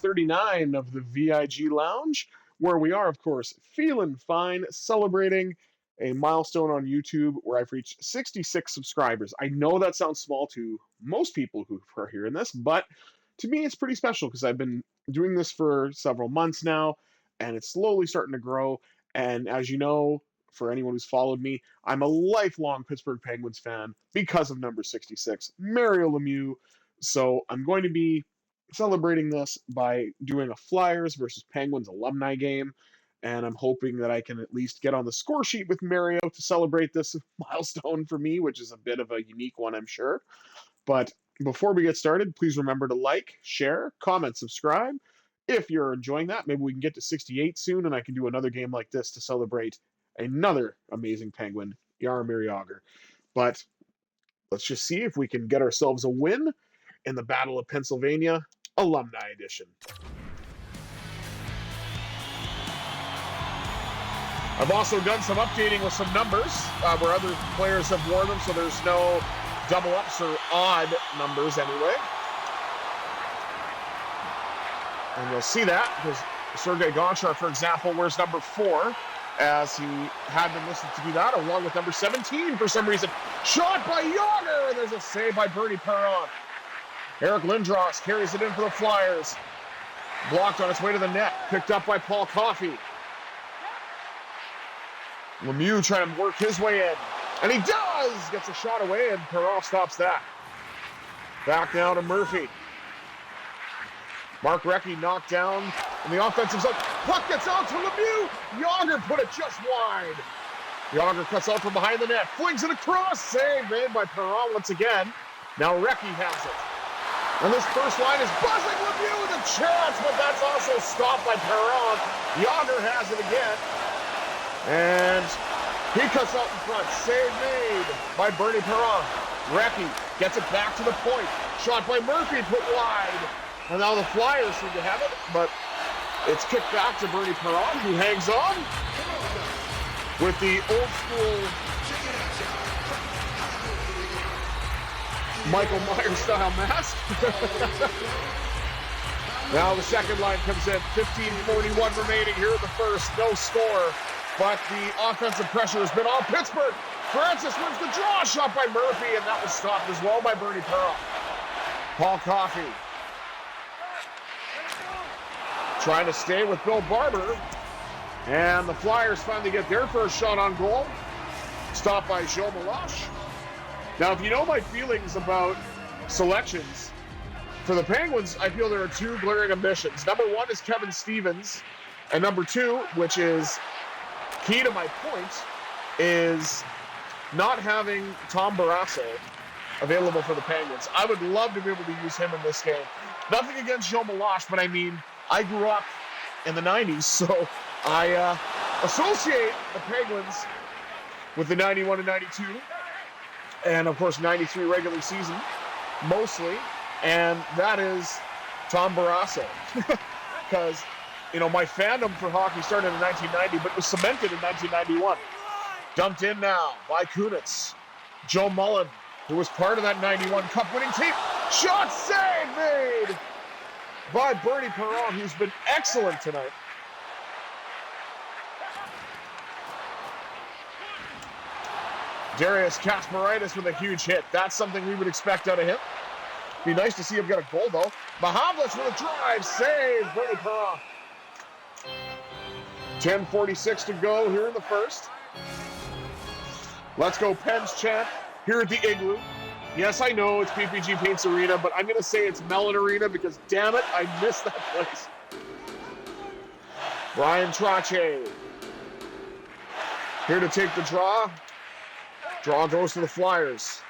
39 of the VIG Lounge, where we are, of course, feeling fine, celebrating a milestone on YouTube where I've reached 66 subscribers. I know that sounds small to most people who are hearing this, but to me it's pretty special because I've been doing this for several months now, and it's slowly starting to grow. And as you know, for anyone who's followed me, I'm a lifelong Pittsburgh Penguins fan because of number 66, Mario Lemieux. So I'm going to be celebrating this by doing a Flyers versus Penguins alumni game. And I'm hoping that I can at least get on the score sheet with Mario to celebrate this milestone for me, which is a bit of a unique one, I'm sure. But before we get started, please remember to like, share, comment, subscribe. If you're enjoying that, maybe we can get to 68 soon and I can do another game like this to celebrate another amazing Penguin, Jaromir Jagr. But let's just see if we can get ourselves a win in the Battle of Pennsylvania Alumni Edition. I've also done some updating with some numbers where other players have worn them, so there's no double ups or odd numbers anyway. And you'll see that because Sergei Gonchar, for example, wears number 4, as he had been listed to do that, along with number 17 for some reason. Shot by Jagr, and there's a save by Bernie Perron. Eric Lindros carries it in for the Flyers. Blocked on its way to the net, picked up by Paul Coffey. Lemieux trying to work his way in, and he does! Gets a shot away, and Perron stops that. Back now to Murphy. Mark Recchi knocked down in the offensive zone. Puck gets out to Lemieux. Jagr put it just wide. Jagr cuts out from behind the net, flings it across. Save made by Perron once again. Now Recchi has it. And this first line is buzzing. Lemieux with a chance, but that's also stopped by Perron. Jagr has it again. And he cuts out in front. Save made by Bernie Perron. Recchi gets it back to the point. Shot by Murphy, put wide. And now the Flyers seem to have it, but it's kicked back to Bernie Perron, who hangs on with the old school Michael Myers style mask. Now the second line comes in. 15:41 remaining here in the first. No score. But the offensive pressure has been on Pittsburgh. Francis wins the draw. Shot by Murphy, and that was stopped as well by Bernie Perron. Paul Coffey trying to stay with Bill Barber. And the Flyers finally get their first shot on goal. Stopped by Joe Meloche. Now, if you know my feelings about selections, for the Penguins, I feel there are two glaring omissions. Number one is Kevin Stevens. And number two, which is key to my point, is not having Tom Barrasso available for the Penguins. I would love to be able to use him in this game. Nothing against Joe Meloche, but I mean, I grew up in the 90s, so I associate the Penguins with the 91 and 92, and of course 93 regular season, mostly, and that is Tom Barrasso. Because, you know, my fandom for hockey started in 1990, but was cemented in 1991. Dumped in now by Kunitz. Joe Mullen, who was part of that 91 Cup-winning team. Shot save made by Bernie Perron, who's been excellent tonight. Darius Kasparaitis with a huge hit. That's something we would expect out of him. Be nice to see him get a goal, though. Mahavlich with a drive. Save, Bernie Perron. 10:46 to go here in the first. Let's go Pens chant here at the Igloo. Yes, I know it's PPG Paints Arena, but I'm going to say it's Mellon Arena because, damn it, I miss that place. Brian Trottier here to take the draw. Draw goes to the Flyers.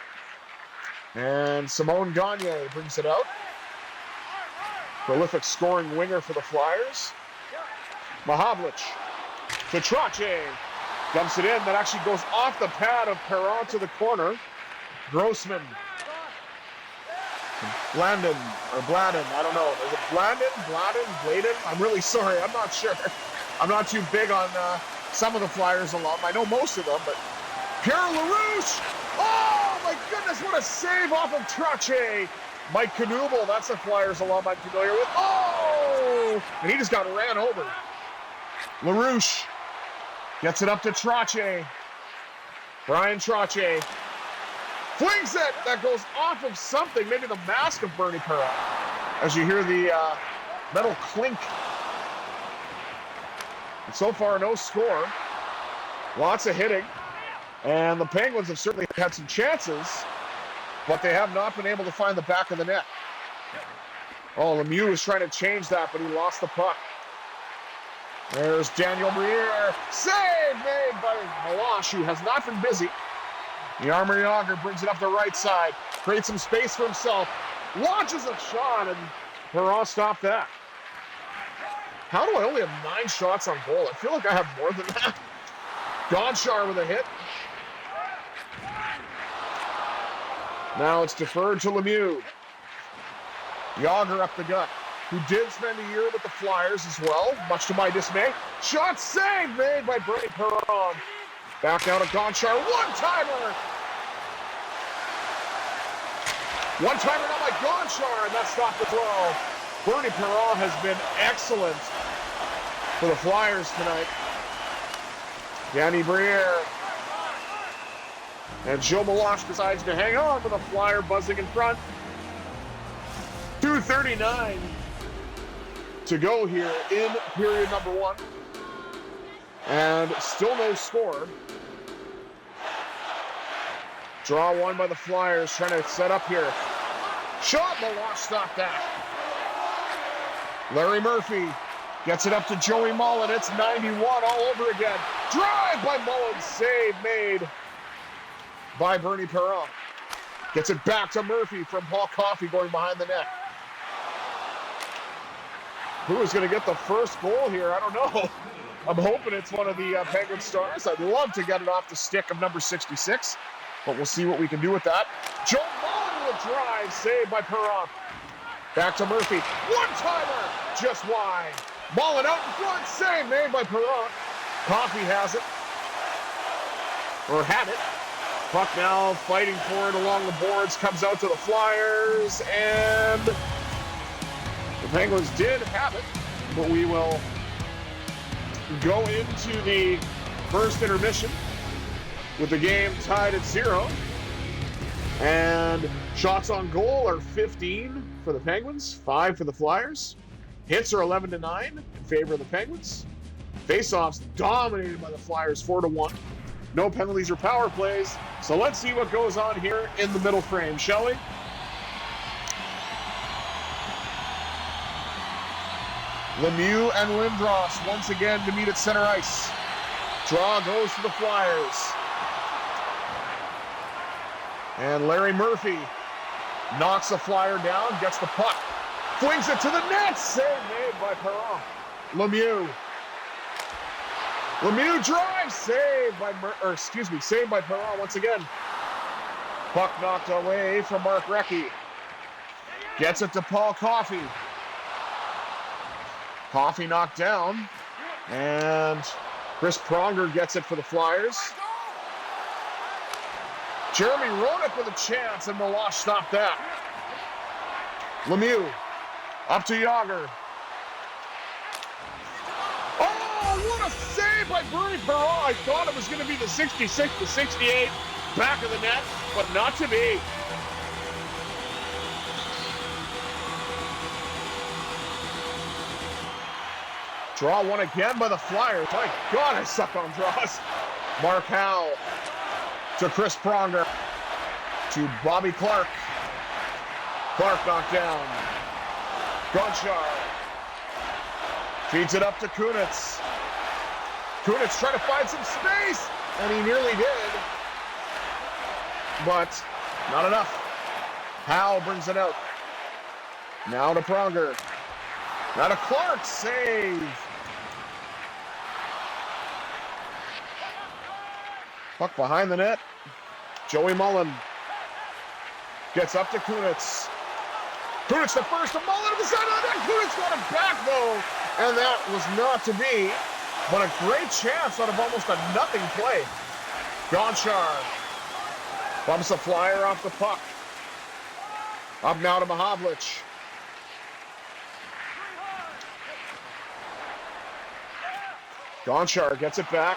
And Simone Gagne brings it out. Prolific scoring winger for the Flyers. Mahavlich to Trottier. Dumps it in. That actually goes off the pad of Perron to the corner. Grossman. Blandon, or Bladden, I don't know. Is it Bladen? I'm really sorry, I'm not sure. I'm not too big on some of the Flyers alum. I know most of them, but Pierre LaRouche! Oh my goodness, what a save off of Trottier. Mike Knuble, that's a Flyers alum I'm familiar with. Oh! and he just got ran over. LaRouche gets it up to Trottier. Brian Trottier flings it. That goes off of something, maybe the mask of Bernie Perron, as you hear the metal clink. And so far, no score. Lots of hitting. And the Penguins have certainly had some chances, but they have not been able to find the back of the net. Oh, Lemieux was trying to change that, but he lost the puck. There's Daniel Briere. Save made by Meloche, who has not been busy. Jaromir Jagr brings it up the right side. Creates some space for himself. Launches a shot, and Perron stopped that. How do I only have 9 shots on goal? I feel like I have more than that. Gonchar with a hit. Now it's deferred to Lemieux. Jagr up the gut, who did spend a year with the Flyers as well, much to my dismay. Shot save made by Bernie Perron. Back down to Gonchar. One-timer! One-timer now by Gonchar, and that stopped the throw. Bernie Perron has been excellent for the Flyers tonight. Danny Briere. And Joe Meloche decides to hang on with a Flyer buzzing in front. 2:39 to go here in period number 1. And still no score. Draw one by the Flyers, trying to set up here. Shot, Meloche stopped that. Larry Murphy gets it up to Joey Mullen. It's 91 all over again. Drive by Mullen, save made by Bernie Perron. Gets it back to Murphy from Paul Coffey going behind the net. Who is going to get the first goal here? I don't know. I'm hoping it's one of the Penguin stars. I'd love to get it off the stick of number 66, but we'll see what we can do with that. Joe Mullen with a drive, saved by Perron. Back to Murphy. One-timer, just wide. Mullen out in front, save made by Perron. Coffey has it, or had it. Puck now fighting for it along the boards, comes out to the Flyers, and the Penguins did have it, but we will go into the first intermission with the game tied at 0. And shots on goal are 15 for the Penguins, 5 for the Flyers. Hits are 11-9 in favor of the Penguins. Faceoffs dominated by the Flyers 4-1. No penalties or power plays. So let's see what goes on here in the middle frame, shall we? Lemieux and Lindros once again to meet at center ice. Draw goes to the Flyers. And Larry Murphy knocks the Flyer down, gets the puck, flings it to the net. Save made by Perron. Lemieux drives, saved by Perron once again. Puck knocked away from Mark Recchi. Gets it to Paul Coffey. Coffey knocked down, and Chris Pronger gets it for the Flyers. Jeremy Roenick with a chance, and Meloche stopped that. Lemieux up to Jagr. Oh, what a save by Bernie Perron. I thought it was going to be the 66 to 68 back of the net, but not to be. Draw one again by the Flyers. My God, I suck on draws. Mark Howe to Chris Pronger to Bobby Clark. Clark knocked down. Gonchar feeds it up to Kunitz. Kunitz trying to find some space, and he nearly did, but not enough. Howe brings it out. Now to Pronger. Now to Clark, save. Puck behind the net. Joey Mullen gets up to Kunitz. Kunitz the first to Mullen to the side of the net. Kunitz got it back though, and that was not to be, but a great chance out of almost a nothing play. Gonchar bumps the Flyer off the puck. Up now to Mahovlich. Gonchar gets it back.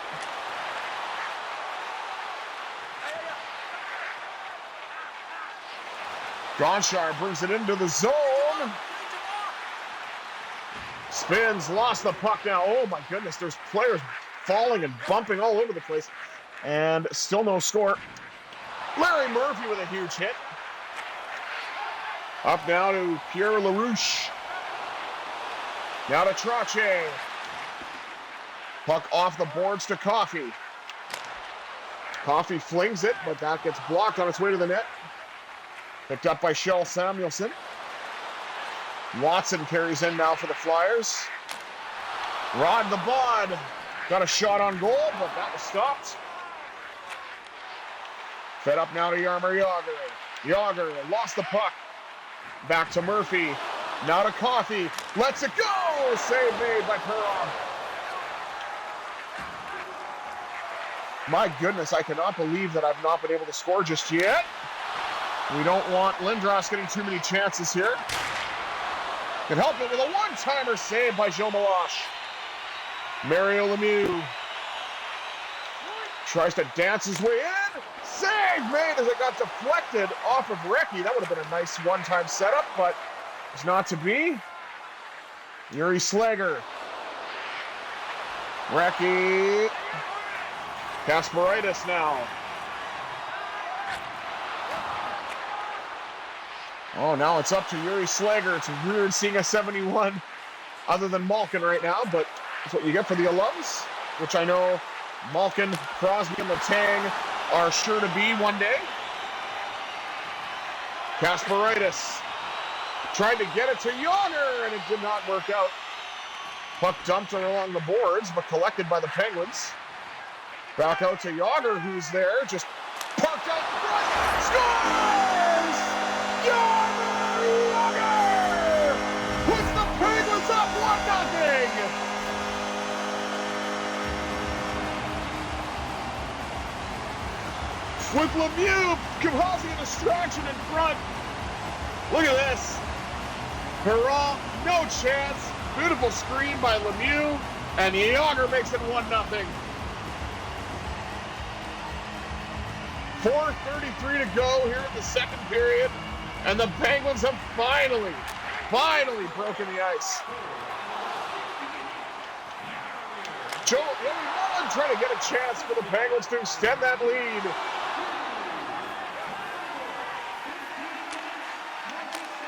Gonchar brings it into the zone. Spins, lost the puck now. Oh my goodness, there's players falling and bumping all over the place. And still no score. Larry Murphy with a huge hit. Up now to Pierre LaRouche. Now to Trache. Puck off the boards to Coffey. Coffey flings it, but that gets blocked on its way to the net. Picked up by Shell Samuelson. Watson carries in now for the Flyers. Rod the Bod got a shot on goal, but that was stopped. Fed up now to Jaromir Jagr. Jagr lost the puck. Back to Murphy. Now to Coffey. Lets it go! Save made by Perron. My goodness, I cannot believe that I've not been able to score just yet. We don't want Lindros getting too many chances here. Can help it with a one-timer save by Joe Meloche. Mario Lemieux tries to dance his way in. Save made as it got deflected off of Recchi. That would have been a nice one-time setup, but it's not to be. Yuri Slager. Recchi. Kasparaitis now. Oh, now it's up to Yuri Slager. It's weird seeing a 71 other than Malkin right now, but that's what you get for the alums, which I know Malkin, Crosby, and Letang are sure to be one day. Kasparaitis tried to get it to Jagr, and it did not work out. Puck dumped along the boards, but collected by the Penguins. Back out to Jagr, who's there, just parked out in front. Scores! Jagr puts the Penguins up 1-0. With Lemieux causing a distraction in front. Look at this. Perron, no chance. Beautiful screen by Lemieux, and Jagr makes it 1-0. 4:33 to go here in the second period, and the Penguins have finally broken the ice. Joey Mullen trying to get a chance for the Penguins to extend that lead.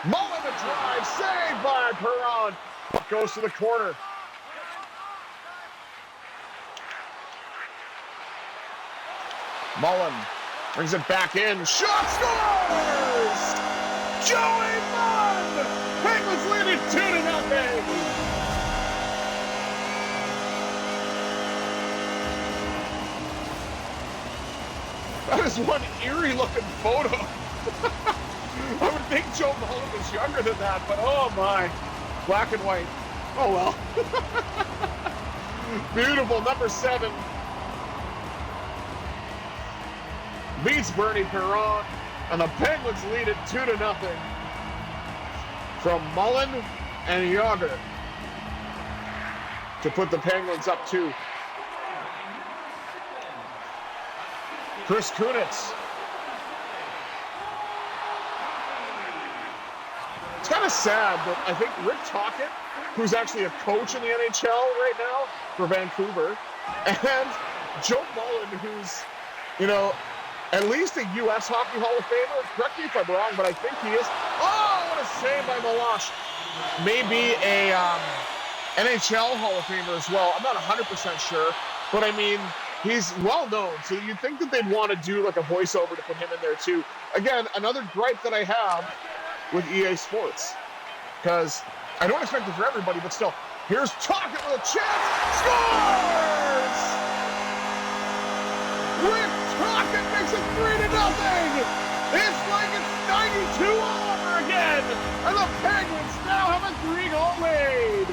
Mullen the drive, saved by Perron. Puck goes to the corner. Mullen brings it back in. Shot, scores! Joey Mullen! Penguins lead it 2-0. That is one eerie-looking photo. I would think Joe Mullen was younger than that, but oh my. Black and white. Oh well. Beautiful, number 7. Beats Bernie Perron, and the Penguins lead it 2-0 from Mullen and Jagr to put the Penguins up 2. Chris Kunitz. It's kind of sad, but I think Rick Tocchet, who's actually a coach in the NHL right now for Vancouver, and Joe Mullen, who's, at least a U.S. Hockey Hall of Famer. Correct me if I'm wrong, but I think he is. Oh, what a save by Meloche. Maybe a NHL Hall of Famer as well. I'm not 100% sure, but I mean, he's well known, so you'd think that they'd want to do like a voiceover to put him in there too. Again, another gripe that I have with EA Sports, because I don't expect it for everybody, but still, here's Tocchet with a chance. Scores! Rick Tocchet makes it 3-0. It's like it's 92 all over again, and the Penguins now have a 3-goal lead.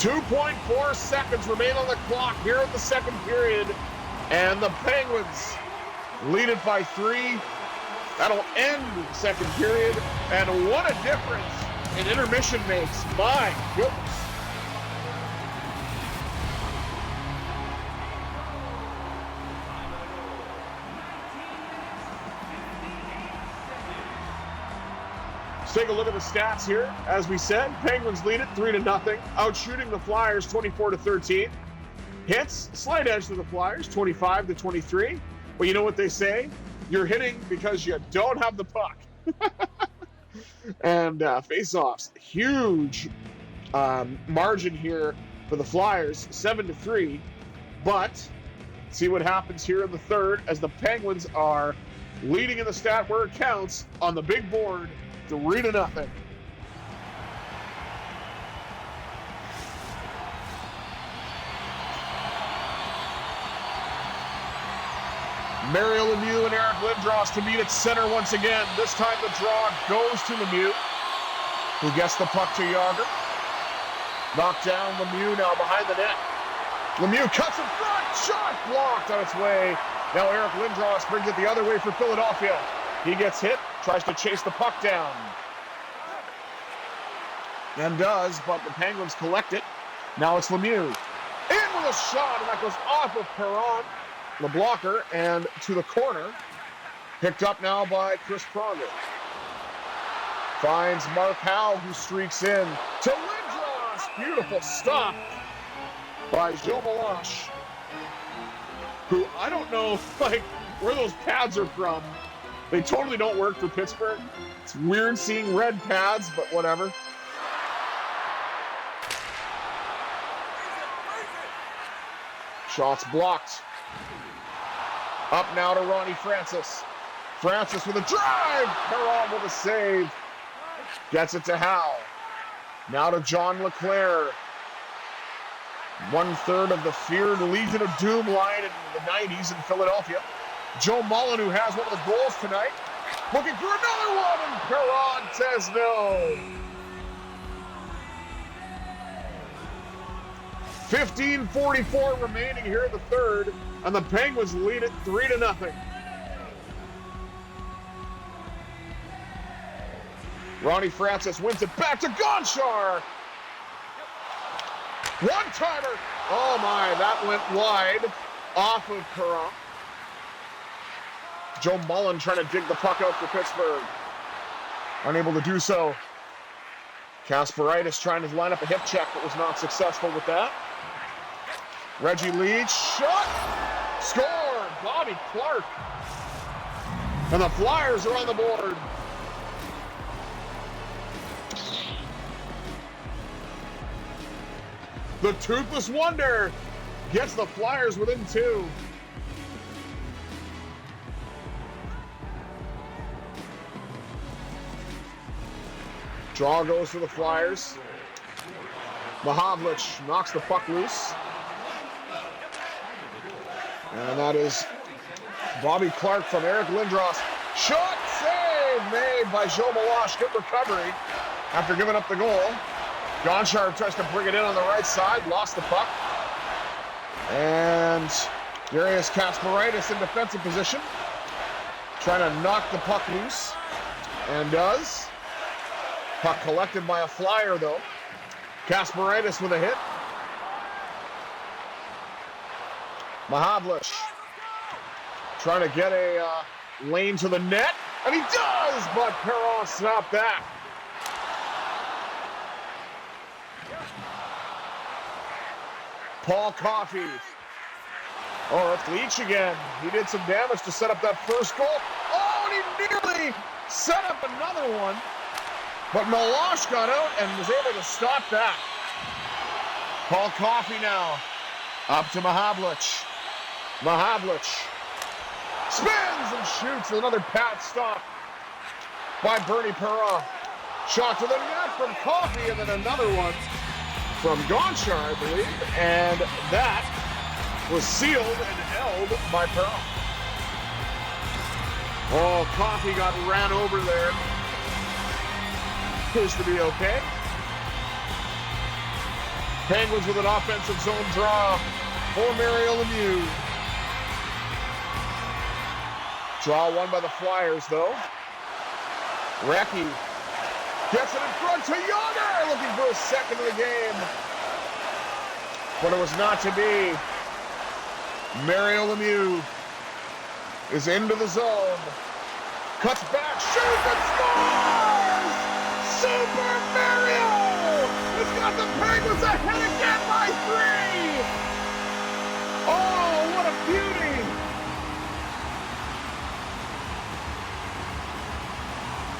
.4 seconds remain on the clock here in the second period, and the Penguins lead it by 3. That'll end the second period. And what a difference an intermission makes. My goodness. Let's take a look at the stats here. As we said, Penguins lead it 3-0, outshooting the Flyers 24-13. Hits, slight edge to the Flyers, 25-23. But you know what they say? You're hitting because you don't have the puck. And face-offs, huge margin here for the Flyers, 7-3. But see what happens here in the third as the Penguins are leading in the stat where it counts on the big board, 3-0. Mario Lemieux and Eric Lindros to meet at center once again. This time the draw goes to Lemieux, who gets the puck to Yager. Knocked down Lemieux now behind the net. Lemieux cuts in front, shot blocked on its way. Now Eric Lindros brings it the other way for Philadelphia. He gets hit, tries to chase the puck down. And does, but the Penguins collect it. Now it's Lemieux. In with a shot, and that goes off of Perron, the blocker, and to the corner. Picked up now by Chris Pronger. Finds Mark Howe, who streaks in to Lindros. Beautiful stop by Joe Meloche, who I don't know where those pads are from. They totally don't work for Pittsburgh. It's weird seeing red pads, but whatever. Shots blocked. Up now to Ronnie Francis. Francis with a drive. Perron with a save. Gets it to Howe. Now to John LeClaire. 1/3 of the feared Legion of Doom line in the 90s in Philadelphia. Joe Mullen, who has one of the goals tonight. Looking for another one, and Perron says no. 15:44 remaining here in the third, and the Penguins lead it 3-0. Ronnie Francis wins it back to Gonchar. One-timer. Oh my, that went wide off of Perron. Joe Mullen trying to dig the puck out for Pittsburgh. Unable to do so. Kasparaitis trying to line up a hip check, but was not successful with that. Reggie Leach, shot, score, Bobby Clark. And the Flyers are on the board. The Toothless Wonder gets the Flyers within 2. Draw goes to the Flyers. Mahavlich knocks the puck loose. And that is Bobby Clark from Eric Lindros. Shot save made by Joe Meloche. Good recovery after giving up the goal. Gonchar tries to bring it in on the right side. Lost the puck. And Darius Kasparaitis in defensive position. Trying to knock the puck loose. And does. Puck collected by a Flyer, though. Kasparaitis with a hit. Mahavlich trying to get a lane to the net. And he does, but Perron stopped that. Paul Coffey. Oh, it's Leach again. He did some damage to set up that first goal. Oh, and he nearly set up another one. But Meloche got out and was able to stop that. Paul Coffey now. Up to Mahavlich. Mahavlich spins and shoots. Another pad stop by Bernie Perron. Shot to the net from Coffey, and then another one from Gonchar, I believe. And that was sealed and held by Perron. Oh, Coffey got ran over there. Appears to be okay. Penguins with an offensive zone draw for Mario Lemieux. Draw one by the Flyers, though. Recchi gets it in front to Yager, looking for a second of the game. But it was not to be. Mario Lemieux is into the zone. Cuts back, shoots, and scores! Super Mario! It's got the Penguins ahead again by 3! Oh, what a beauty!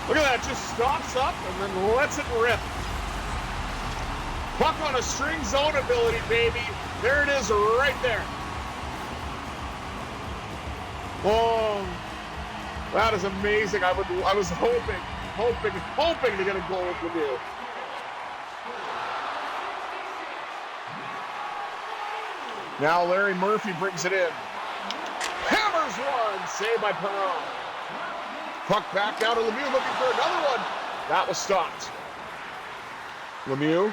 Look at that, just stops up and then lets it rip. Puck on a string zone ability, baby. There it is right there. Oh, that is amazing. I was hoping to get a goal with Lemieux. Now Larry Murphy brings it in. Hammers one, saved by Perron. Puck back down to Lemieux, looking for another one. That was stopped. Lemieux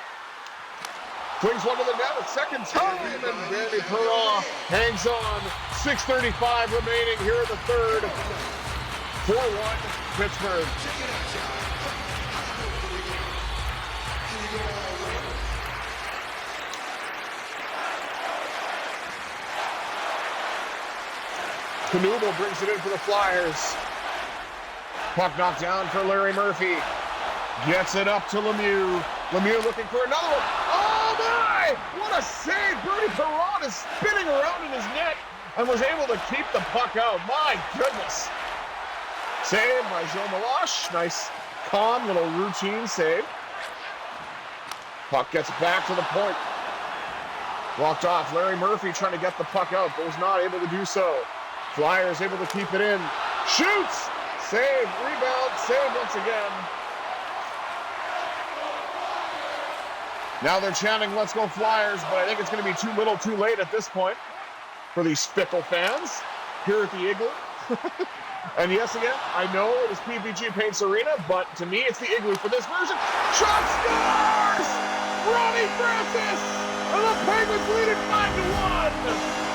flings one to the net a second time, and Danny Perron hangs on. 6:35 remaining here in the third. 4-1 Pittsburgh. Knuble brings it in for the Flyers. Puck knocked down for Larry Murphy. Gets it up to Lemieux. Lemieux looking for another one. Oh my! What a save! Bernie Perron is spinning around in his net and was able to keep the puck out. My goodness. Save by Joe Meloche. Nice, calm little routine save. Puck gets back to the point. Walked off. Larry Murphy trying to get the puck out, but was not able to do so. Flyers able to keep it in. Shoots! Save, rebound, save once again. Now they're chanting, "Let's go Flyers," but I think it's going to be too little too late at this point for these fickle fans here at the Igloo. And yes, again, I know it is PPG Paints Arena, but to me, it's the Igloo for this version. Shot scores! Ronnie Francis! And the Penguins lead it 5-1!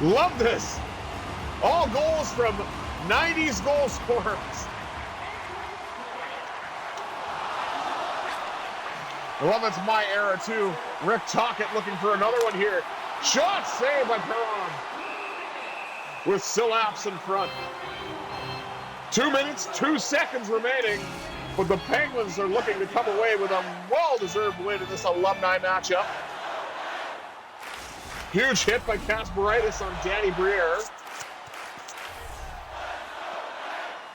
Love this. All goals from 90s goal scorers. I love it's my era too. Rick Tocchet looking for another one here. Shot saved by Perron. With Sillaps in front. 2 minutes, 2 seconds remaining. But the Penguins are looking to come away with a well-deserved win in this alumni matchup. Huge hit by Kasparaitis on Danny Briere.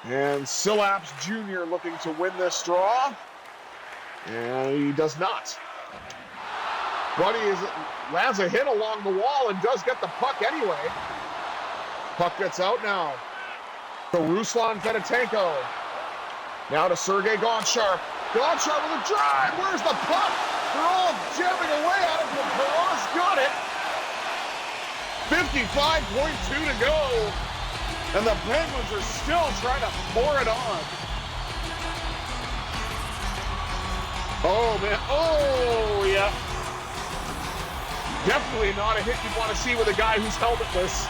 And Sillaps Jr. looking to win this draw. And he does not. But he lands a hit along the wall and does get the puck anyway. Puck gets out now. To Ruslan Fedotenko. Now to Sergei Gonchar. Gonchar with a drive. Where's the puck? They're all jamming away at it, but Perron's got it. 55.2 to go. And the Penguins are still trying to pour it on. Oh, man. Oh, yeah. Definitely not a hit you'd want to see with a guy who's helmetless.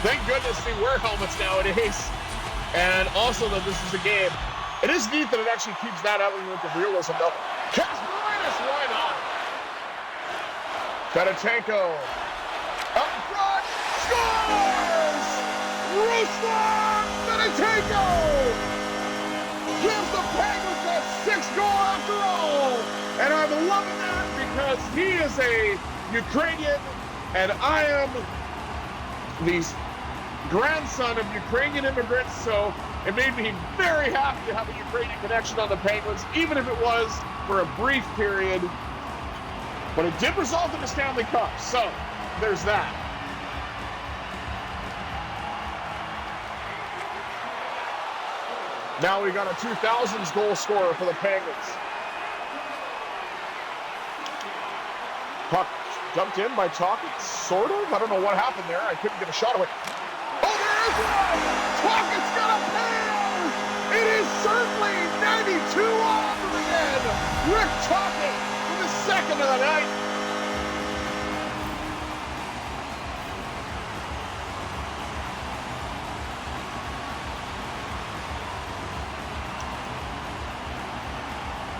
Thank goodness they wear helmets nowadays. And also that this is a game. It is neat that it actually keeps that element of realism, though. Kasparaitis, why not? Fedotenko. Up front. Scores! Ruslan Fedotenko gives the Penguins that 6th goal after all. And I'm loving that because he is a Ukrainian and I am the grandson of Ukrainian immigrants, so it made me very happy to have a Ukrainian connection on the Penguins, even if it was for a brief period. But it did result in a Stanley Cup, so there's that. Now we got a 2000s goal scorer for the Penguins. Puck dumped in by Tocchet, sort of. I don't know what happened there. I couldn't get a shot away. Oh, there There's one! Talkett's got a pair! It is certainly 92 all over again! Rick Talkett for the second of the night.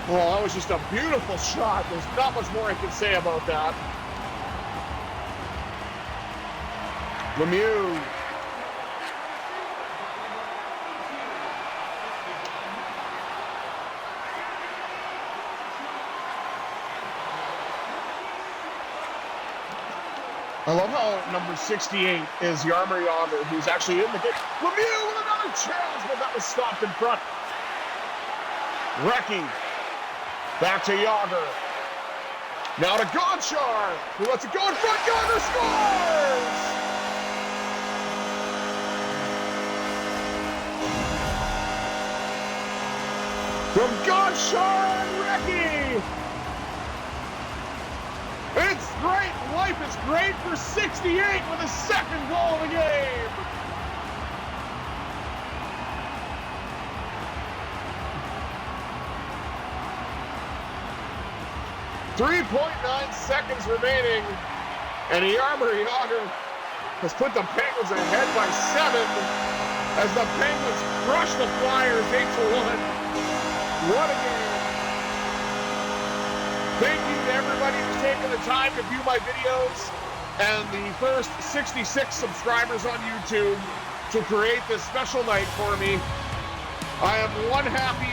Well, that was just a beautiful shot. There's not much more I can say about that. Lemieux. I love how number 68 is Jaromir Jagr, who's actually in the game. Lemieux with another chance, but that was stopped in front. Recchi. Back to Jagr. Now to Gonchar, who lets it go in front. Jagr scores! From Gonchar and Recchi. It's great. Life is great for 68 with his second goal of the game. .9 seconds remaining, and Jaromir Jagr has put the Penguins ahead by 7 as the Penguins crush the Flyers 8-1. What a game. Thank you to everybody who's taken the time to view my videos and the first 66 subscribers on YouTube to create this special night for me. I am one happy,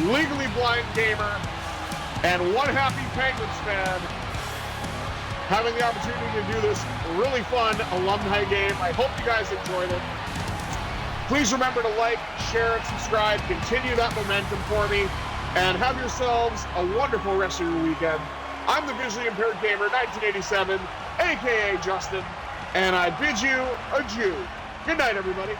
legally blind gamer and one happy Penguins fan having the opportunity to do this really fun alumni game. I hope you guys enjoyed it. Please remember to like, share, and subscribe. Continue that momentum for me. And have yourselves a wonderful rest of your weekend. I'm the Visually Impaired Gamer 1987, a.k.a. Justin, and I bid you adieu. Good night, everybody.